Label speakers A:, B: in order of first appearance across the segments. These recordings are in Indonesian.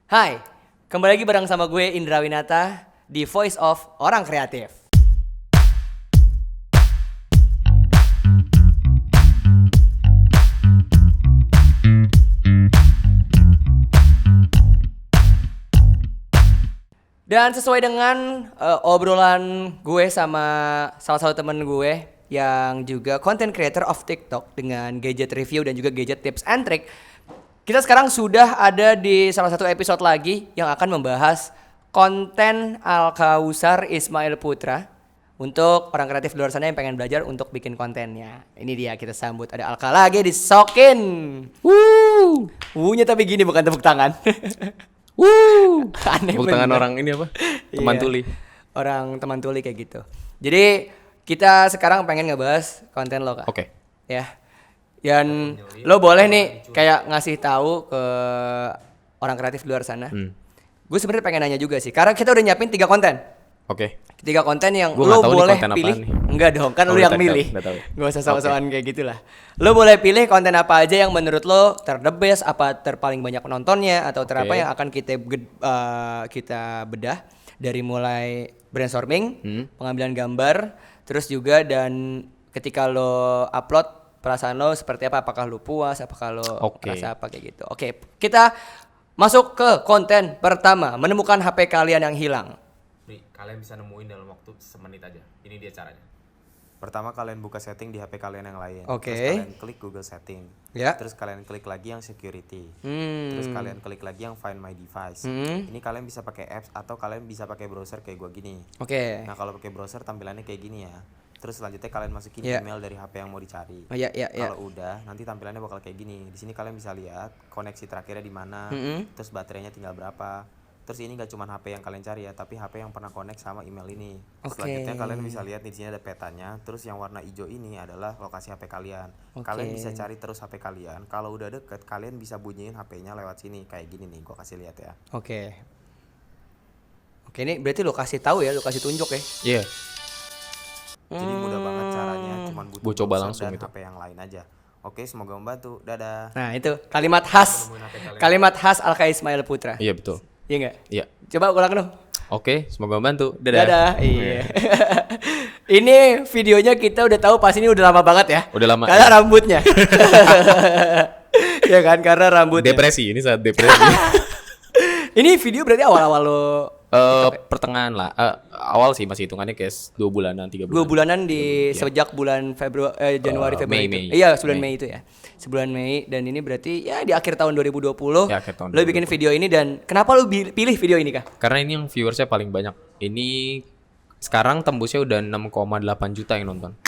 A: Hai, kembali lagi bareng sama gue Indra Winata di Voice of Orang Kreatif. Dan sesuai dengan obrolan gue sama salah satu temen gue yang juga content creator of TikTok dengan gadget review dan juga gadget tips and trick, kita sekarang sudah ada di salah satu episode lagi yang akan membahas konten Al-Kausar Ismail Putra untuk orang kreatif di luar sana yang pengen belajar untuk bikin kontennya. Ini dia, kita sambut ada Alka lagi di Sokin. Wunya tapi gini, bukan tepuk tangan. Aneh
B: Tepuk tangan
A: bener.
B: orang ini apa? Teman
A: Iya,
B: tuli.
A: orang teman tuli kayak gitu. Jadi kita sekarang pengen ngebahas konten lo, Kak.
B: Oke.
A: Ya. Dan lo boleh nih kayak ngasih tahu ke orang kreatif di luar sana. Gue sebenarnya pengen nanya juga sih, karena kita udah nyiapin 3 konten.
B: Oke.
A: 3 konten yang
B: Gua
A: lo
B: nggak tahu nih
A: boleh
B: konten apaan
A: pilih.
B: nih.
A: Enggak dong, kan lo
B: Oh,
A: yang
B: udah
A: milih.
B: tahu.
A: Gak usah sok-sokan kayak gitulah. Lo boleh pilih konten apa aja yang menurut lo the best, apa terpaling banyak penontonnya, atau apa yang akan kita bedah dari mulai brainstorming, pengambilan gambar, terus juga dan ketika lo upload perasaan lo seperti apa, apakah lo puas, apakah lo merasa apa kayak gitu. Oke, kita masuk ke konten pertama, menemukan HP kalian yang hilang.
C: Nih, kalian bisa nemuin dalam waktu semenit aja. Ini dia caranya.
D: Pertama kalian buka setting di HP kalian yang lain.
A: Oke.
D: Terus kalian klik Google Setting.
A: Ya.
D: Terus kalian klik lagi yang Security. Terus kalian klik lagi yang Find My Device. Ini kalian bisa pakai apps atau kalian bisa pakai browser kayak gua gini.
A: Oke.
D: Nah, kalau pakai browser tampilannya kayak gini ya. Terus selanjutnya kalian masukin
A: Ya.
D: email dari HP yang mau dicari.
A: Oh, ya.
D: Kalau udah, nanti tampilannya bakal kayak gini. Di sini kalian bisa lihat koneksi terakhirnya di mana, terus baterainya tinggal berapa. Terus ini gak cuma HP yang kalian cari ya, tapi HP yang pernah connect sama email ini.
A: Oke.
D: Selanjutnya kalian bisa lihat di sini ada petanya. Terus yang warna hijau ini adalah lokasi HP kalian. Kalian bisa cari terus HP kalian. Kalau udah deket, kalian bisa bunyiin HP-nya lewat sini kayak gini nih. Gua kasih lihat ya.
A: Oke. Oke, ini berarti lo kasih tahu ya, lo kasih tunjuk ya.
B: Iya.
D: Jadi mudah banget caranya, cuman butuh
B: Gua coba
D: browser
B: langsung
D: dan
B: itu.
D: HP yang lain aja. Oke, semoga membantu. Dadah.
A: Nah, itu kalimat khas. Kalimat khas Alka Ismail Putra.
B: Iya betul.
A: Iya enggak?
B: Iya.
A: Coba ulang dong.
B: Oke, semoga membantu. Dadah.
A: Dadah. Iya. Ini videonya kita udah tahu pas ini udah lama banget ya.
B: Udah lama.
A: Karena rambutnya. Ya kan, karena rambutnya.
B: Depresi, ini saat depresi.
A: Ini video berarti awal-awal lo
B: Pertengahan lah. Awal sih masih hitungannya kayak 2 bulanan, 3
A: 2
B: bulan.
A: bulanan di sejak bulan Januari Februari
B: Mei.
A: itu. Iya, sebulan Mei itu ya. Sebulan Mei, dan ini berarti ya di akhir tahun 2020.
B: Ya, akhir tahun
A: Lo bikin video ini, dan kenapa lo pilih video ini, Kak?
B: Karena ini yang viewersnya paling banyak. Ini sekarang tembusnya udah 6,8 juta yang nonton.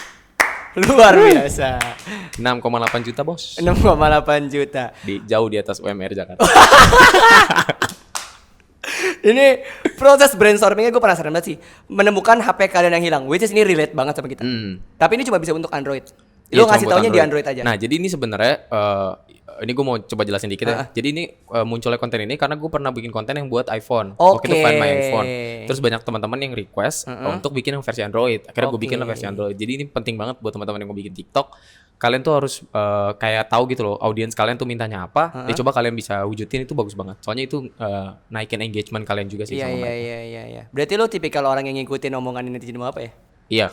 A: Luar biasa.
B: 6,8 juta, Bos.
A: 6,8 juta.
B: Jauh di atas UMR Jakarta.
A: Ini proses brainstormingnya gue penasaran banget sih. Menemukan HP kalian yang hilang, which is ini relate banget sama kita. Tapi ini cuma bisa untuk Android. Lo
B: Iya, cuma
A: ngasih
B: buat
A: taunya di Android aja.
B: Nah, jadi ini sebenarnya ini gue mau coba jelasin dikit ya. Jadi ini munculnya konten ini karena gue pernah bikin konten yang buat iPhone. Waktu itu
A: Oke.
B: Find My iPhone. Terus banyak teman-teman yang request untuk bikin yang versi Android. Akhirnya gue bikin versi Android. Jadi ini penting banget buat teman-teman yang mau bikin TikTok. Kalian tuh harus kayak tahu gitu loh, audiens kalian tuh mintanya apa. Coba kalian bisa wujudin, itu bagus banget. Soalnya itu naikin engagement kalian juga sih
A: Iya,
B: sama
A: iya,
B: mereka.
A: iya. Berarti lo tipikal orang yang ngikutin omongan netizen mau apa ya?
B: Iya.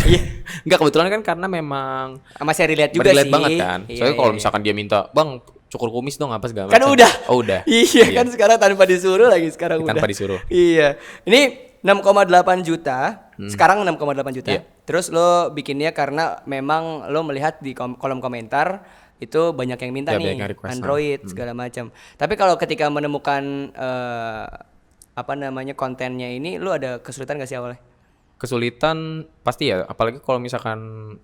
A: Iya.
B: Enggak, kebetulan kan karena memang
A: Masih relate juga
B: relate
A: sih.
B: banget kan.
A: Iya,
B: Soalnya kalau
A: iya.
B: misalkan dia minta, "Bang, cukur kumis dong," apa segala
A: Kan
B: macam.
A: udah.
B: Oh, udah.
A: Iya, kan sekarang tanpa disuruh lagi sekarang udah.
B: Tanpa disuruh.
A: Iya. Ini 6,8 juta. Sekarang 6,8 juta.
B: Iya.
A: Terus lo bikinnya karena memang lo melihat di kolom komentar itu banyak yang minta
B: Ya,
A: nih
B: banyak yang request,
A: Android segala macam. Tapi kalau ketika menemukan kontennya ini, lo ada kesulitan gak sih awalnya?
B: Kesulitan pasti ya, apalagi kalau misalkan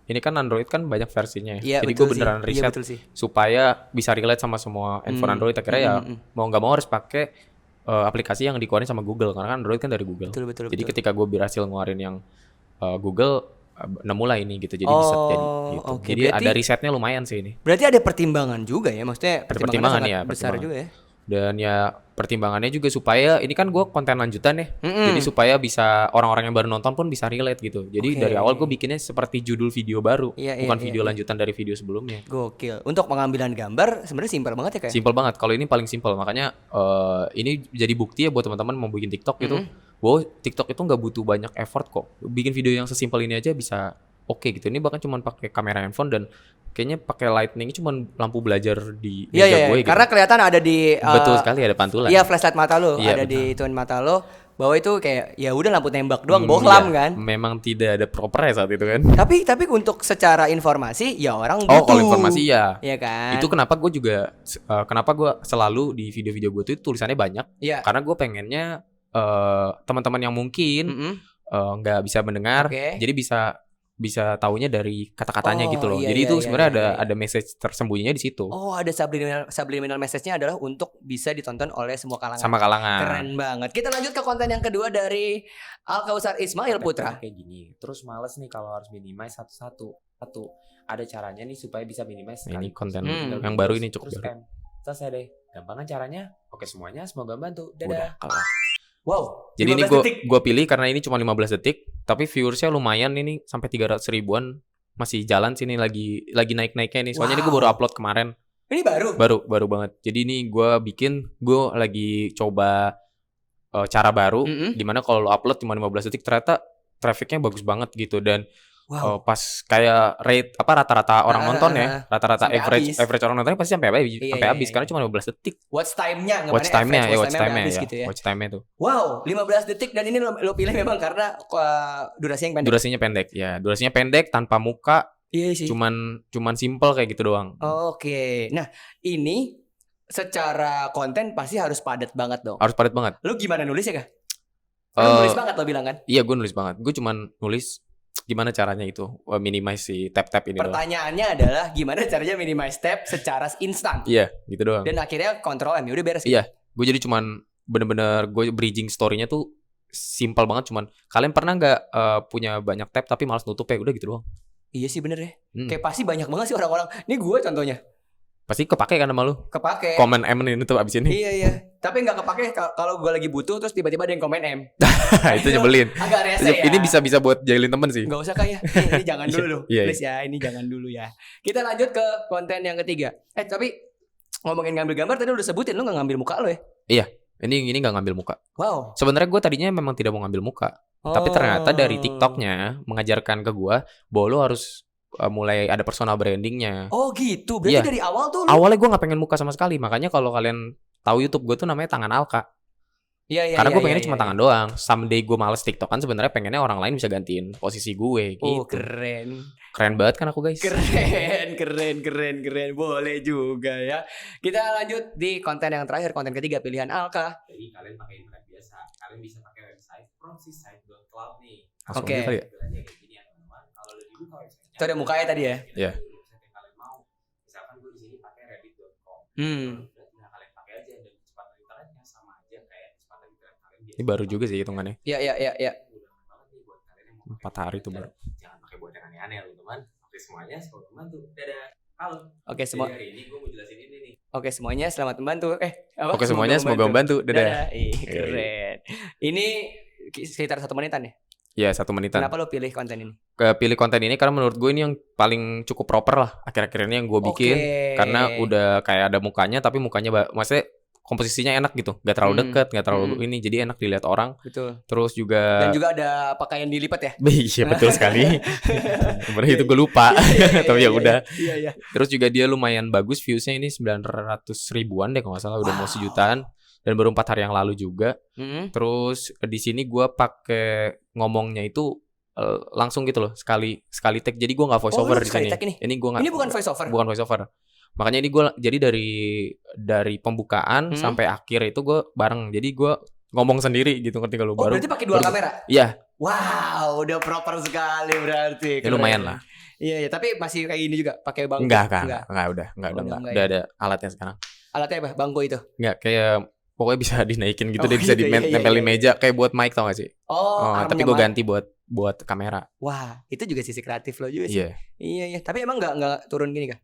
B: ini kan Android kan banyak versinya ya.
A: Iya,
B: Jadi
A: betul
B: gue beneran
A: sih. Iya,
B: riset
A: betul sih.
B: supaya bisa relate sama semua handphone Android. Akhirnya ya mau nggak mau harus pakai aplikasi yang dikeluarin sama Google, karena kan Android kan dari Google.
A: Betul.
B: Jadi ketika gue berhasil ngeluarin yang Google, nemu lah ini gitu. Jadi bisa jadi gitu.
A: oke.
B: Jadi
A: Berarti-
B: ada risetnya lumayan sih ini.
A: Berarti ada pertimbangan juga ya, maksudnya
B: Pertimbangan
A: sangat
B: ya,
A: besar
B: pertimbangan.
A: juga ya.
B: Dan ya pertimbangannya juga supaya ini kan gue konten lanjutan ya. Jadi supaya bisa orang-orang yang baru nonton pun bisa relate gitu. Jadi dari awal gue bikinnya seperti judul video baru, bukan video lanjutan dari video sebelumnya.
A: Gokil. Untuk pengambilan gambar sebenarnya simpel banget ya kayak.
B: Simpel banget. Kalau ini paling simpel. Makanya ini jadi bukti ya buat teman-teman mau bikin TikTok gitu. Bahwa TikTok itu nggak butuh banyak effort kok. Bikin video yang sesimpel ini aja bisa oke gitu. Ini bahkan cuma pakai kamera handphone dan kayaknya pakai lightning cuma lampu belajar di meja gue gitu.
A: Karena kelihatan ada di
B: Betul sekali ada pantulan.
A: Iya, flashlight mata lo,
B: Iya,
A: ada
B: betul.
A: di tuan mata lo bahwa itu kayak ya udah lampu tembak doang, bohlam
B: Iya,
A: kan.
B: memang tidak ada propernya saat itu kan.
A: Tapi untuk secara informasi ya orang butuh.
B: Oh, kalau informasi ya.
A: Iya kan?
B: Itu kenapa gue juga kenapa gue selalu di video-video gue tuh tulisannya banyak.
A: Iya.
B: Karena gue pengennya teman-teman yang mungkin nggak bisa mendengar,
A: Oke.
B: jadi bisa taunya dari kata-katanya gitu loh.
A: Iya,
B: Jadi
A: iya,
B: itu
A: iya,
B: sebenarnya
A: iya,
B: ada message tersembunyinya di situ.
A: Oh, ada subliminal message-nya adalah untuk bisa ditonton oleh semua kalangan.
B: Sama kalangan.
A: Keren banget. Kita lanjut ke konten yang kedua dari Al-Kausar Ismail Putra.
E: Kayak gini. Terus males nih kalau harus minimize satu. Ada caranya nih supaya bisa minimize
B: Nah, ini konten
A: Hmm.
B: yang baru ini cukup
E: terus
B: baru.
E: selesai deh. Gampangan caranya. Oke semuanya, semoga bantu.
B: Udah
E: Dadah.
B: kelar.
A: Wow.
B: Jadi ini
A: 15 detik.
B: gue pilih karena ini cuma 15 detik, tapi viewersnya lumayan ini sampai 300 ribuan, masih jalan sini lagi naik-naiknya nih. Soalnya ini gue baru upload kemarin,
A: Ini baru.
B: baru banget. Jadi ini gue lagi coba cara baru, dimana kalau lo upload cuma 15 detik ternyata trafficnya bagus banget gitu dan pas kayak rata-rata orang nonton ya, rata-rata
A: Sampai
B: average orang nontonnya pasti sampai habis
A: Iya.
B: karena cuma 15 detik.
A: Watch time-nya
B: Watch time-nya
A: habis
B: ya,
A: gitu ya.
B: watch time-nya tuh.
A: Wow, 15 detik dan ini lo pilih memang karena durasi yang pendek.
B: Durasinya pendek ya, durasinya pendek tanpa muka,
A: Iya sih.
B: cuman simple kayak gitu doang.
A: Oke. Nah, ini secara konten pasti harus padat banget dong.
B: Harus padat banget.
A: Lu gimana nulis ya, Kak?
B: Eh,
A: Lu nulis banget lo bilang kan?
B: Iya, gue nulis banget. Gue cuman nulis gimana caranya itu minimize si tap-tap ini doang.
A: Pertanyaannya adalah gimana caranya minimize tab secara instan?
B: Iya, gitu doang.
A: Dan akhirnya kontrol M udah beres.
B: Iya, gue jadi cuman bener-bener gue bridging story-nya tuh simple banget. Cuman kalian pernah nggak punya banyak tab tapi malas nutup ya? Udah gitu doang.
A: Iya sih bener ya.
B: Hmm.
A: Kayak pasti banyak banget sih orang-orang. Ini gue contohnya.
B: Pasti kepake kan sama lu.
A: Kepake.
B: Komen M ini tuh abis ini.
A: Iya. Tapi nggak kepake kalau gue lagi butuh terus tiba-tiba ada yang komen M.
B: Itu nyebelin.
A: Agak rese ya.
B: Ini bisa buat jahilin temen sih.
A: Nggak usah kayak ini jangan dulu
B: Iya,
A: please ya, ini jangan dulu ya. Kita lanjut ke konten yang ketiga. Tapi ngomongin ngambil gambar tadi udah sebutin lu nggak ngambil muka lo ya?
B: Iya, ini nggak ngambil muka.
A: Wow.
B: Sebenarnya gue tadinya memang tidak mau ngambil muka, tapi ternyata dari TikToknya mengajarkan ke gue bahwa lo harus mulai ada personal brandingnya.
A: Oh gitu. Berarti
B: Iya.
A: dari awal tuh lu.
B: Awalnya gue nggak pengen muka sama sekali, makanya kalau kalian tahu YouTube gue tuh namanya Tangan Alka.
A: Iya.
B: Karena gue pengennya cuma tangan doang. Someday gue males TikTokan, sebenarnya pengennya orang lain bisa gantiin posisi gue. Gitu.
A: Oh keren.
B: Keren banget kan aku guys.
A: Keren. Boleh juga ya. Kita lanjut di konten yang terakhir, konten ketiga pilihan Alka.
C: Jadi kalian pakai internet biasa, kalian bisa pakai website proxysite.cloud nih.
B: Langsung
A: Oke.
B: aja kali ya.
C: Tampilannya kayak gini ya teman-teman. Kalau udah dibuka websitenya,
A: Itu ada mukanya tadi ya?
B: Iya.
C: Website yang kalian mau. Misalkan gue di sini pakai reddit.com. Udah tinggal kalian pakai aja dan kecepatan internetnya sama aja kayak kecepatan internet kalian biasa.
B: Ini baru juga sih hitungannya.
A: Iya.
C: Mudah banget nih buat kalian yang mau
B: 4 hari tuh baru.
C: Jangan pakai buat yang aneh-aneh loh teman. Oke semuanya, semoga membantu. Dadah. Halo.
A: Oke semua.
C: Jadi hari ini gue mau jelasin ini nih.
A: Oke semuanya selamat membantu. Apa?
B: Oke semuanya, semoga membantu. Dadah.
A: Ih, keren. Ini sekitar 1 menitan ya?
B: Ya 1 menitan.
A: Kenapa lo pilih konten ini?
B: Pilih konten ini karena menurut gue ini yang paling cukup proper lah akhir-akhir ini yang gue bikin.
A: Oke.
B: Karena udah kayak ada mukanya tapi mukanya maksudnya komposisinya enak gitu, nggak terlalu deket, nggak terlalu ini, jadi enak dilihat orang.
A: Betul.
B: Terus juga
A: Dan juga ada pakaian dilipat ya?
B: iya betul sekali. Sebenarnya itu gue lupa, tapi ya udah.
A: Iya.
B: Terus juga dia lumayan bagus, viewsnya ini 900 ribuan deh kalau nggak salah, udah mau sejutaan dan baru 4 hari yang lalu juga. Terus di sini gue pakai ngomongnya itu langsung gitu loh, sekali take. Jadi gue nggak voice over di
A: sekali
B: sini.
A: take ini?
B: Ini gue nggak.
A: Ini bukan voice over?
B: Bukan voice over. Makanya ini gue jadi dari pembukaan sampai akhir itu gue bareng. Jadi gue ngomong sendiri gitu, ngerti kalau
A: Oh
B: baru.
A: berarti pakai 2 kamera?
B: Iya.
A: Wow, udah proper sekali berarti.
B: Ya lumayan lah.
A: Iya, tapi masih kayak gini juga pakai bangku.
B: Enggak,
A: Oh,
B: udah
A: enggak
B: udah
A: ya.
B: ada alatnya sekarang.
A: Alatnya apa? Bangku itu.
B: Enggak, kayak pokoknya bisa dinaikin gitu
A: Oh,
B: deh, bisa
A: gitu, iya,
B: ditempelin
A: iya.
B: meja kayak buat mic, tau gak sih?
A: Oh,
B: Tapi gue ganti buat kamera.
A: Wah, itu juga sisi kreatif lo juga sih.
B: Iya.
A: Iya. Tapi emang enggak turun gini kah?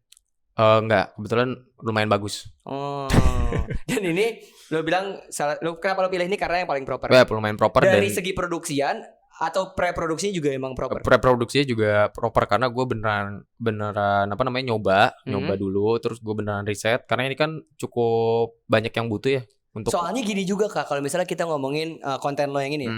B: Enggak, kebetulan lumayan bagus.
A: Oh. Dan ini lo bilang kenapa lo pilih ini karena yang paling proper.
B: Ya, lumayan proper
A: Dari
B: dan
A: segi produksian atau pre-produksinya juga emang proper.
B: pre-produksinya juga proper karena gue beneran apa namanya nyoba dulu, terus gue beneran riset karena ini kan cukup banyak yang butuh ya untuk.
A: Soalnya gini juga Kak, kalau misalnya kita ngomongin konten lo yang ini ya,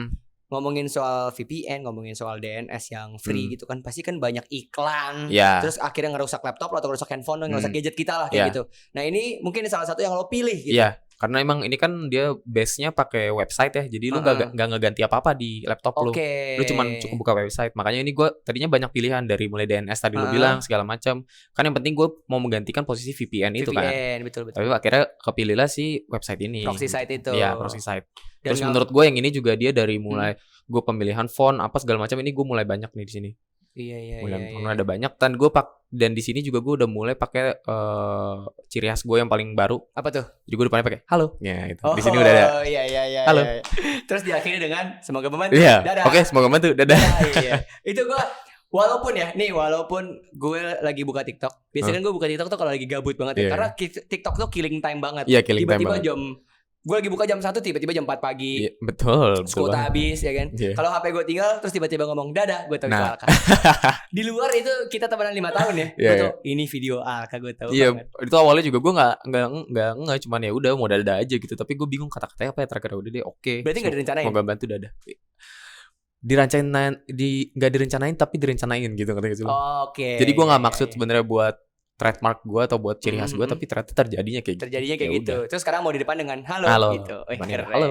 A: ngomongin soal VPN, ngomongin soal DNS yang free gitu kan, pasti kan banyak iklan,
B: Ya.
A: terus akhirnya ngerusak laptop lo atau ngerusak handphone lo, ngerusak gadget kita lah
B: Ya.
A: kayak gitu. Nah ini mungkin salah satu yang lo pilih gitu.
B: Iya, karena emang ini kan dia base-nya pakai website ya, jadi lu nggak ngeganti apa-apa di laptop lu. Lu cuman cukup buka website. Makanya ini gue tadinya banyak pilihan dari mulai DNS tadi lu bilang segala macam. Kan yang penting gue mau menggantikan posisi VPN itu kan.
A: Betul.
B: Tapi akhirnya kepilihlah si website ini.
A: Proxy site itu.
B: Iya, proxy site.
A: Dan
B: Terus menurut gue yang ini juga dia dari mulai gue pemilihan font apa segala macam ini gue mulai banyak nih di sini.
A: Iya.
B: Mulai ada banyak dan di sini juga gue udah mulai pakai ciri khas gue yang paling baru.
A: Apa tuh?
B: Jadi gue depannya pakai halo. Ya itu.
A: Oh,
B: Di sini udah ada.
A: Iya.
B: Halo.
A: Iya. Terus diakhiri dengan semoga membantu.
B: Iya.
A: Dadah.
B: Oke, semoga membantu. Dadah.
A: Iya. Itu gue walaupun gue lagi buka TikTok, biasanya kan gue buka TikTok tuh kalau lagi gabut banget ya.
B: Iya.
A: Karena TikTok tuh killing time banget.
B: Iya, killing time
A: Tiba-tiba
B: banget.
A: gue lagi buka jam 1, tiba-tiba jam 4 pagi.
B: Iya, betul
A: Kuota
B: banget.
A: habis ya kan.
B: Iya.
A: Kalau HP gue tinggal terus tiba-tiba ngomong dadah, gue tahu itu
B: Nah.
A: Alka. Di luar itu kita temenan 5 tahun ya.
B: Iya,
A: Gue tahu ini video Alka, gue tahu
B: Iya,
A: banget.
B: itu awalnya juga gue nggak cuman ya udah mau dadah aja gitu. Tapi gue bingung kata-katanya apa ya terakhir udah deh. Oke.
A: Berarti nggak direncanain?
B: Semoga bantu dadah. Nggak direncanain tapi direncanain gitu katanya gitu.
A: Oke.
B: Jadi gue nggak
A: Iya,
B: maksud
A: iya.
B: sebenarnya buat trademark gue atau buat ciri khas gue, tapi ternyata terjadinya kayak gitu.
A: Terjadinya kayak
B: Ya
A: gitu.
B: udah.
A: Terus sekarang mau di depan dengan halo,
B: Halo.
A: gitu.
B: Depannya
A: Keren.
B: halo.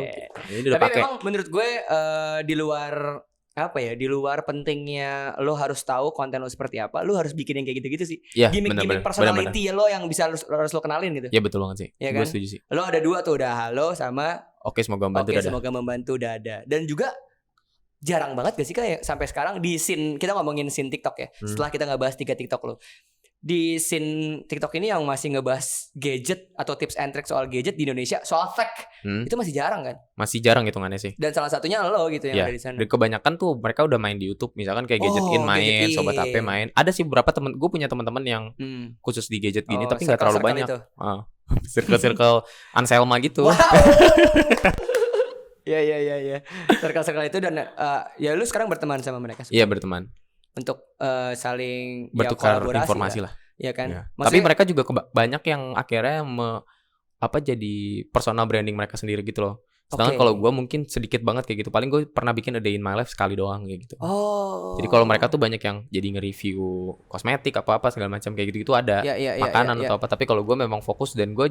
B: Ini udah
A: Tapi
B: pakai.
A: memang menurut gue di luar apa ya, di luar pentingnya lo harus tahu konten lo seperti apa, lo harus bikin yang kayak gitu-gitu sih.
B: Iya,
A: Gimmick-gimmick
B: benar-benar.
A: personality lo yang bisa harus lo kenalin gitu.
B: Ya betul banget sih.
A: Iya
B: Gue
A: kan?
B: setuju sih.
A: Lo ada 2 tuh, udah halo sama
B: Oke, semoga membantu
A: oke
B: dadah.
A: semoga membantu dadah. Dan juga jarang banget gak sih kayak sampai sekarang di scene, kita ngomongin scene TikTok ya. Setelah kita ngebahas 3 TikTok lo, di scene TikTok ini yang masih ngebahas gadget atau tips and tricks soal gadget di Indonesia, soal tech, itu masih jarang kan.
B: Masih jarang hitungannya sih.
A: Dan salah satunya lo gitu yang
B: Ya,
A: ada di sana.
B: dan kebanyakan tuh mereka udah main di YouTube, misalkan kayak Gadget
A: Oh,
B: In main,
A: Gadget
B: Sobat HP
A: In.
B: main. Ada sih beberapa gue punya teman-teman yang khusus di gadget gini, tapi nggak terlalu banyak. Circle-circle Anselma gitu.
A: Wow. Iya. Circle-circle itu dan ya lu sekarang berteman sama mereka semua
B: Iya, berteman,
A: untuk saling
B: bertukar
A: kolaborasi
B: informasi lah.
A: ya kan.
B: Ya. Tapi
A: Maksudnya-
B: mereka juga banyak yang akhirnya jadi personal branding mereka sendiri gitu loh. Sedangkan
A: Oke.
B: kalau gue mungkin sedikit banget kayak gitu. Paling gue pernah bikin a day in my life sekali doang kayak gitu.
A: Oh.
B: Jadi kalau mereka tuh banyak yang jadi nge-review kosmetik apa segala macam kayak gitu ada
A: Ya,
B: makanan atau apa. Tapi kalau gue memang fokus dan gue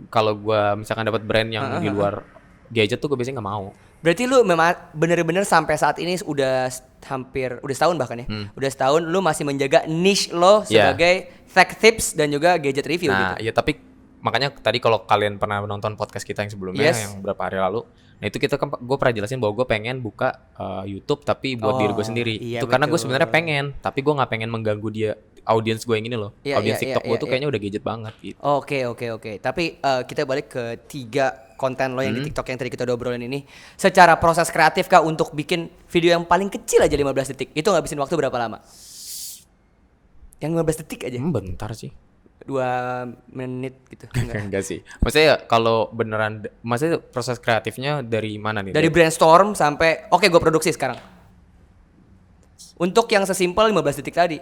B: kalau gue misalkan dapat brand yang di luar gadget tuh gue biasanya nggak mau.
A: Berarti lu memang bener-bener sampai saat ini udah setahun bahkan ya. Udah setahun lu masih menjaga niche lo
B: Iya.
A: sebagai tech tips dan juga gadget review
B: Nah,
A: gitu.
B: ya tapi makanya tadi kalau kalian pernah menonton podcast kita yang sebelumnya
A: Yes.
B: yang beberapa hari lalu, nah itu kita kan gue pernah jelasin bahwa gue pengen buka YouTube tapi buat diri gue sendiri.
A: Iya,
B: Itu karena gue
A: betul.
B: sebenarnya pengen, tapi gue nggak pengen mengganggu audiens gue yang ini loh.
A: Iya,
B: Audiens
A: iya,
B: TikTok
A: iya,
B: gue tuh
A: iya.
B: kayaknya udah gadget banget gitu.
A: Oke. Tapi kita balik ke 3 konten lo yang di TikTok yang tadi kita udah obrolin ini. Secara proses kreatif kah untuk bikin video yang paling kecil aja 15 detik, itu ngabisin waktu berapa lama? Yang 15 detik aja?
B: Bentar sih.
A: 2 menit gitu. Enggak.
B: Enggak sih. Maksudnya kalau beneran, maksudnya proses kreatifnya dari mana nih?
A: Dari brainstorm sampai oke gue produksi sekarang. Untuk yang sesimpel 15 detik tadi.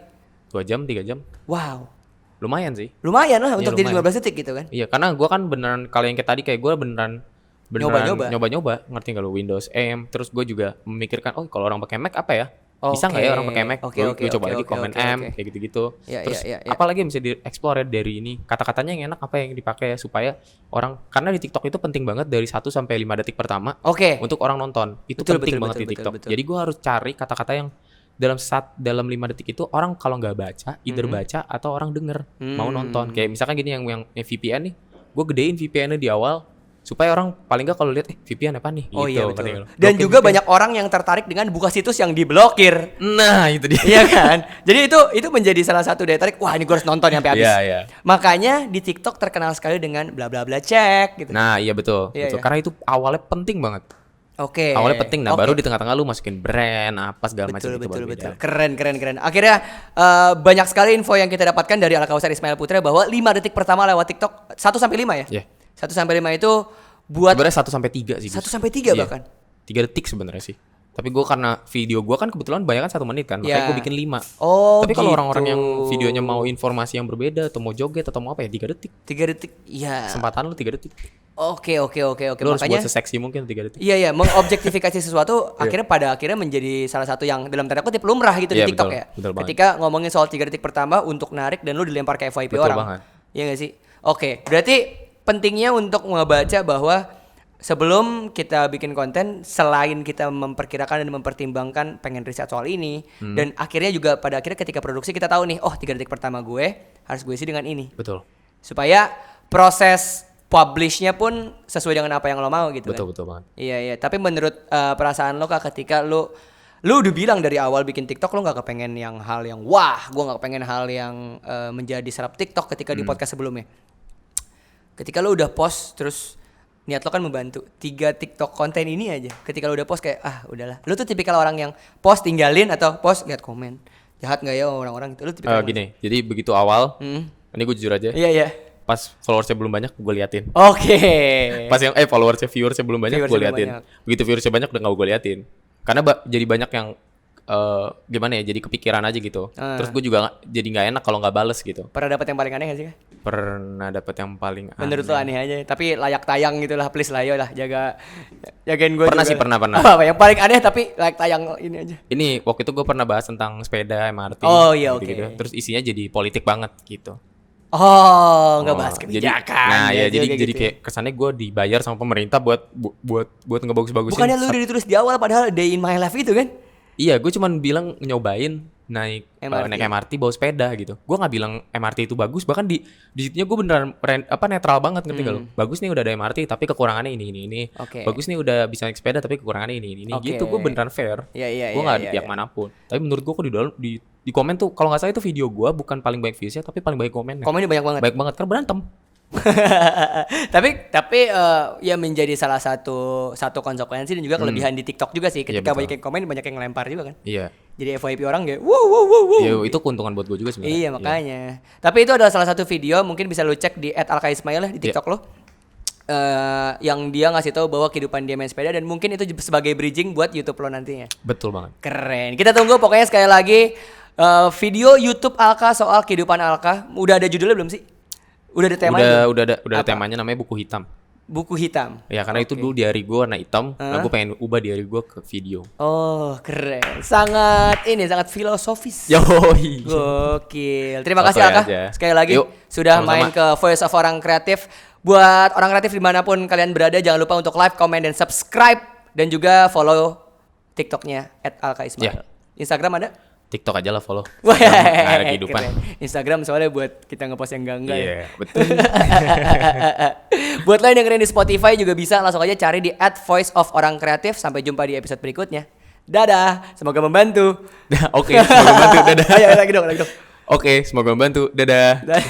B: 2 jam, 3 jam.
A: Wow.
B: Lumayan sih.
A: Lumayan lah untuk jadi
B: lumayan.
A: 15 detik gitu kan.
B: Iya, karena gue kan beneran kalau yang kayak tadi kayak gue beneran nyoba-nyoba, ngerti nggak lo Windows M, terus gue juga memikirkan, oh kalau orang pakai Mac apa ya? Bisa nggak ya orang pakai Mac?
A: Oke,
B: Gue coba lagi Command M,
A: oke.
B: kayak gitu-gitu.
A: Iya,
B: Terus
A: iya.
B: apalagi yang bisa di-explore dari ini, kata-katanya yang enak apa yang dipakai supaya orang, karena di TikTok itu penting banget dari 1 sampai 5 detik pertama
A: Oke.
B: untuk orang nonton. Itu
A: Betul,
B: penting
A: betul,
B: banget
A: betul,
B: di TikTok.
A: betul.
B: Jadi gue harus cari kata-kata yang dalam 5 detik itu orang kalau nggak baca, either baca atau orang denger mau nonton. Kayak misalkan gini yang VPN nih, gue gedein VPN-nya di awal supaya orang paling nggak kalau lihat VPN apa nih.
A: Oh
B: gitu,
A: iya
B: ngerti
A: betul.
B: nggak lo?
A: Dan
B: Blokir
A: juga
B: VPN.
A: banyak orang yang tertarik dengan buka situs yang diblokir.
B: Nah itu dia.
A: Iya kan? Jadi itu menjadi salah satu daya tarik. Wah, ini gue harus nonton sampai habis.
B: Iya, iya.
A: Makanya di TikTok terkenal sekali dengan bla bla bla cek gitu.
B: Nah iya betul,
A: Iya,
B: betul.
A: iya.
B: Karena itu awalnya penting banget.
A: Oke.
B: Awalnya penting, nah
A: Oke.
B: baru di tengah-tengah lu masukin brand apa segala macam
A: Betul
B: itu
A: betul
B: baru
A: betul.
B: beda.
A: Keren. Akhirnya banyak sekali info yang kita dapatkan dari Al-Kausar Ismail Putra bahwa 5 detik pertama lewat TikTok 1 sampai 5 ya.
B: Iya.
A: 1 sampai 5 itu buat
B: Sebenarnya 1 sampai 3 sih.
A: 1 sampai 3
B: Iya.
A: bahkan.
B: 3 detik sebenarnya sih. Tapi gue karena video gue kan kebetulan banyak kan 1 menit kan, makanya
A: Iya.
B: gue bikin 5.
A: Oh,
B: Tapi kalau
A: gitu.
B: orang-orang yang videonya mau informasi yang berbeda atau mau joget atau mau apa ya 3 detik.
A: 3 detik. Iya.
B: Kesempatan lu 3 detik.
A: Oke.
B: Lu harus
A: Makanya
B: buat seseksi mungkin 3 detik.
A: iya objektifikasi sesuatu pada akhirnya menjadi salah satu yang dalam tanda kutip lumrah gitu
B: Iya,
A: di TikTok
B: betul,
A: ya.
B: betul banget.
A: Ketika ngomongin soal 3 detik pertama untuk narik dan lu dilempar ke FYP
B: Betul
A: orang.
B: banget.
A: Iya gak sih? Oke, berarti pentingnya untuk ngebaca bahwa sebelum kita bikin konten, selain kita memperkirakan dan mempertimbangkan pengen riset soal ini, dan akhirnya juga pada akhirnya ketika produksi kita tahu nih, 3 detik pertama gue harus gue isi dengan ini.
B: Betul.
A: Supaya proses publish-nya pun sesuai dengan apa yang lo mau gitu
B: Betul
A: kan.
B: betul banget.
A: Iya. Tapi menurut perasaan lo Kak, ketika lu udah bilang dari awal bikin TikTok lo nggak kepengen yang hal yang gue nggak kepengen hal yang menjadi serap TikTok ketika di podcast sebelumnya. Ketika lo udah post terus niat lo kan membantu 3 TikTok konten ini aja. Ketika lo udah post kayak udahlah. Lo tuh tipikal orang yang post tinggalin atau post lihat komen. Jahat nggak ya orang-orang gitu? Lo tipikal orang
B: Gini, jadi begitu awal,
A: Hmm.
B: ini gue jujur aja.
A: Iya.
B: Pas followersnya belum banyak, gue liatin.
A: Oke.
B: Pas yang followersnya, viewersnya belum banyak, gue
A: Viewersnya
B: liatin.
A: belum
B: Begitu viewersnya banyak, udah gak gue liatin. Karena jadi banyak yang gimana ya, jadi kepikiran aja gitu. Terus gue juga jadi nggak enak kalau nggak bales gitu.
A: Pernah dapat yang paling aneh gak sih Kak?
B: Pernah dapet yang paling
A: Menurut lo aneh aja, tapi layak tayang gitu lah, please lah, yo lah, jagain gue.
B: Pernah sih, pernah.
A: Apa yang paling aneh tapi layak tayang ini aja.
B: Ini waktu itu gue pernah bahas tentang sepeda MRT.
A: Oh, iya,
B: gitu-gitu.
A: oke.
B: Terus isinya jadi politik banget gitu.
A: Nggak bahas
B: Jadi,
A: kebijakan.
B: nah ya
A: gitu,
B: jadi
A: gitu ya.
B: kayak kesannya gue dibayar sama pemerintah buat ngebagus-bagusin.
A: Bukannya lu udah ditulis di awal padahal day in my life itu kan?
B: Iya, gue cuman bilang nyobain naik
A: MRT.
B: naik MRT bawa sepeda gitu. Gue nggak bilang MRT itu bagus, bahkan di situnya gue beneran netral banget, ngerti gak lo? Bagus nih udah ada MRT tapi kekurangannya ini.
A: Oke.
B: Bagus nih udah bisa naik sepeda tapi kekurangannya ini.
A: Oke.
B: Gitu, gue beneran fair.
A: Iya,
B: Gue nggak
A: iya,
B: di
A: iya,
B: pihak
A: iya.
B: manapun. Tapi menurut gue kok di komen tuh kalau nggak salah itu video gue bukan paling banyak viewsnya tapi paling banyak komennya.
A: Komennya banyak banget.
B: Baik banget karena berantem.
A: tapi ya menjadi salah satu konsekuensi dan juga kelebihan di TikTok juga sih. Ketika
B: betul.
A: banyak yang komen banyak yang ngelempar juga kan.
B: Iya.
A: Jadi FYP orang kayak wow.
B: Ya itu keuntungan buat gue juga sebenarnya.
A: Iya makanya. Tapi itu adalah salah satu video, mungkin bisa lu cek di @alkaismail ya di TikTok lo. Yang dia ngasih tahu bahwa kehidupan dia main sepeda dan mungkin itu sebagai bridging buat YouTube lo nantinya.
B: Betul banget.
A: Keren. Kita tunggu pokoknya sekali lagi video YouTube Alka soal kehidupan Alka. Udah ada judulnya belum sih? Udah ada temanya?
B: Udah ada
A: Apa?
B: temanya namanya buku hitam.
A: Buku hitam.
B: Ya karena itu dulu diary gue warna hitam, nah gue pengen ubah diary gue ke video.
A: Oh, keren. Sangat filosofis.
B: Yoi.
A: Gokil. Terima kasih
B: Santai
A: Alka
B: aja.
A: sekali lagi
B: Yuk,
A: sudah
B: sama-sama.
A: main ke Voice of Orang Kreatif. Buat orang kreatif dimanapun kalian berada, jangan lupa untuk like, comment, dan subscribe, dan juga follow TikToknya @alkaismail.
B: Ya.
A: Instagram ada?
B: TikTok aja lah follow.
A: Wah,
B: Nggak ada kehidupan.
A: keren. Instagram soalnya buat kita ngepost yang enggak
B: Iya,
A: ya.
B: betul.
A: Buat lo yang dengerin di Spotify juga bisa langsung aja cari di @voice of orang kreatif. Sampai jumpa di episode berikutnya. Dadah, semoga membantu.
B: Oke, semoga membantu. Dadah.
A: Ayo lagi dong.
B: Oke, semoga membantu. Dadah.
A: Dadah.